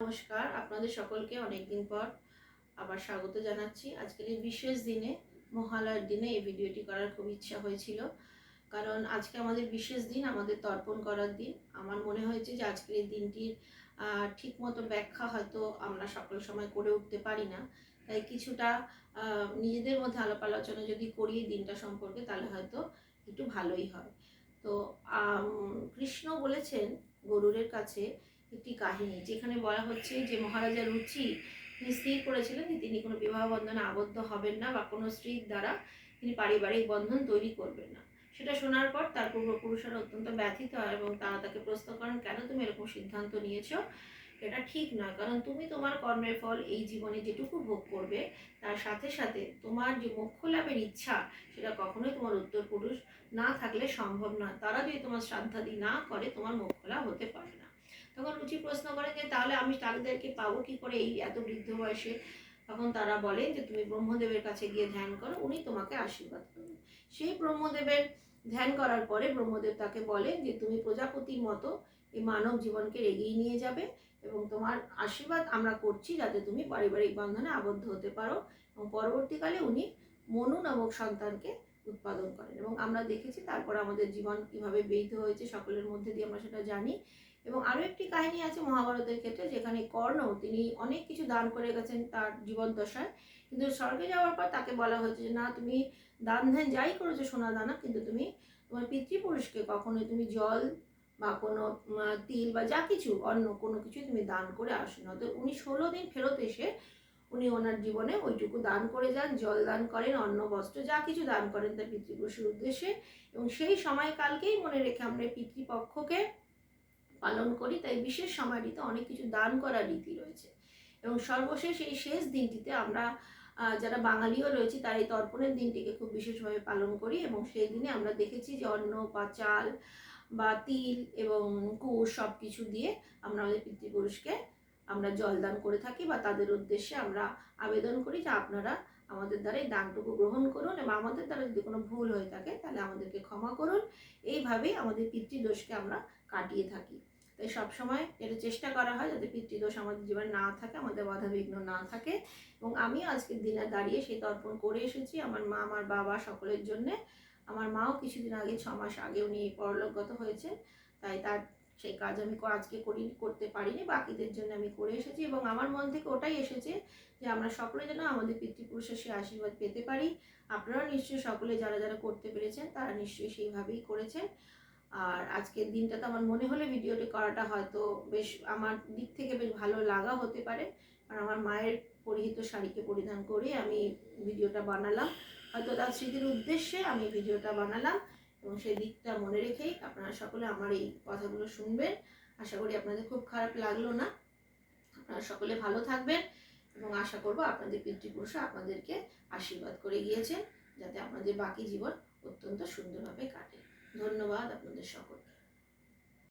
নমস্কার, আপনাদের সকলকে অনেকদিন পর আবার স্বাগত জানাচ্ছি। আজকের এই বিশেষ দিনে, মহালয়ার দিনে এই ভিডিওটি করার খুব ইচ্ছা হয়েছিল, কারণ আজকে আমাদের বিশেষ দিন, আমাদের তর্পণ করার দিন। আমার মনে হয়েছে যে আজকের এই দিনটির ঠিকমতো ব্যাখ্যা হয়তো আমরা সকল সময় করে উঠতে পারি না, তাই কিছুটা নিজেদের মধ্যে আলাপ আলোচনা যদি করি এই দিনটা সম্পর্কে, তাহলে হয়তো একটু ভালোই হয়। তো কৃষ্ণ বলেছেন গরুড়ের কাছে একটি কাহিনী, যেখানে বলা হচ্ছে যে মহারাজা রুচি তিনি স্থির করেছিলেন যে তিনি কোনো বিবাহ বন্ধনে আবদ্ধ হবেন না বা কোনো স্ত্রীর দ্বারা তিনি পারিবারিক বন্ধন তৈরি করবেন না। সেটা শোনার পর তার পূর্বপুরুষরা অত্যন্ত ব্যথিত হয় এবং তারা তাকে প্রশ্ন করেন, কেন তুমি এরকম সিদ্ধান্ত নিয়েছো? এটা ঠিক নয়, কারণ তুমি তোমার কর্মের ফল এই জীবনে যেটুকু ভোগ করবে, তার সাথে সাথে তোমার যে মোক্ষ লাভের ইচ্ছা, সেটা কখনোই তোমার উত্তরপুরুষ না থাকলে সম্ভব নয়। তারা যদি তোমার শ্রাদ্ধাদি না করে, তোমার মোক্ষ লাভ হতে পারে না। তখন রুচি প্রশ্ন করে যে তাহলে আমি তাদেরকে পাবো কি করে এই এত বৃদ্ধ বয়সে? তখন তারা বলেন যে তুমি ব্রহ্মদেবের কাছে গিয়ে ধ্যান করো, উনি তোমাকে আশীর্বাদ করবেন। সেই ব্রহ্মদেবের ধ্যান করার পরে ব্রহ্মদেব তাকে বলেন যে তুমি প্রজাপতির মতো এই মানব জীবনকে এগিয়ে নিয়ে যাবে এবং তোমার আশীর্বাদ আমরা করছি যাতে তুমি পারিবারিক বন্ধনে আবদ্ধ হতে পারো। এবং পরবর্তীকালে উনি মনু নামক সন্তানকে উৎপাদন করেন এবং আমরা দেখেছি তারপর আমাদের জীবন কিভাবে ব্যয়িত হয়েছে সকলের মধ্যে দিয়ে আমরা সেটা জানি। এবং আরও একটি কাহিনী আছে মহাভারতের ক্ষেত্রে, যেখানে কর্ণ তিনি অনেক কিছু দান করে গেছেন তার জীবন দশায়, কিন্তু স্বর্গে যাওয়ার পর তাকে বলা হয়েছে যে না, তুমি দান ধ্যান যাই করেছো সোনা দানা, কিন্তু তুমি তোমার পিতৃপুরুষকে কখনোই তুমি জল বা কোনো তিল বা যা কিছু অন্য কোনো কিছু তুমি দান করে আসো না। তো উনি 16 দিন ফেরত এসে উনি ওনার জীবনে ওইটুকু দান করে যান, জল দান করেন, অন্ন বস্ত্র যা কিছু দান করেন তার পিতৃপুরুষের উদ্দেশ্যে। এবং সেই সময়কালকেই মনে রেখে আমরা পিতৃপক্ষকে পালন করি, তাই বিশেষ সময়টিতে অনেক কিছু দান করার রীতি রয়েছে। এবং সর্বশেষ এই শেষ দিনটিতে আমরা যারা বাঙালিও রয়েছি তারা এই তর্পণের দিনটিকে খুব বিশেষভাবে পালন করি এবং সেই দিনে আমরা দেখেছি যে অন্ন বা চাল বা তিল এবং কুশ সব কিছু দিয়ে আমরা আমাদের পিতৃপুরুষকে আমরা জলদান করে থাকি বা তাদের উদ্দেশ্যে আমরা আবেদন করি যে আপনারা আমাদের দ্বারা এই দানটুকু গ্রহণ করুন এবং আমাদের দ্বারা যদি কোনো ভুল হয়ে থাকে তাহলে আমাদেরকে ক্ষমা করুন। এইভাবেই আমাদের পিতৃদোষকে আমরা কাটিয়ে থাকি। তাই সবসময় এটা চেষ্টা করা হয় যাতে পিতৃদোষ আমাদের জীবনে না থাকে, আমাদের বাধা বিঘ্ন না থাকে। এবং আমি আজকের দিনে দাঁড়িয়ে সেই তর্পণ করে এসেছি আমার মা, আমার বাবা সকলের জন্যে। আমার মাও কিছুদিন আগে 6 মাস আগে উনি পরলোকগত হয়েছেন, তাই তার সেই কাজ আমি আজকে করতে পারিনি, বাকিদের জন্য আমি করে এসেছি। এবং আমার মন থেকে ওটাই এসেছে যে আমরা সকলে যেন আমাদের পিতৃপুরুষের সেই আশীর্বাদ পেতে পারি। আপনারা নিশ্চয়ই সকলে যারা যারা করতে পেরেছেন তারা নিশ্চয়ই সেইভাবেই করেছেন। আর আজকের দিনটাতে আমার মনে হলে ভিডিওটি করাটা হয়তো বেশ আমার দিক থেকে বেশ ভালো লাগা হতে পারে, কারণ আমার মায়ের পরিহিত শাড়িকে পরিধান করে আমি ভিডিওটা বানালাম। হয়তো তার স্মৃতির উদ্দেশ্যে আমি ভিডিওটা বানালাম এবং সেই দিকটা মনে রেখেই আপনারা সকলে আমার এই কথাগুলো শুনবেন। আশা করি আপনাদের খুব খারাপ লাগলো না। আপনারা সকলে ভালো থাকবেন এবং আশা করব আপনাদের পিতৃপুরুষরা আপনাদেরকে আশীর্বাদ করে গিয়েছেন যাতে আপনাদের বাকি জীবন অত্যন্ত সুন্দরভাবে কাটে। ধন্যবাদ আপনাদের সকলকে।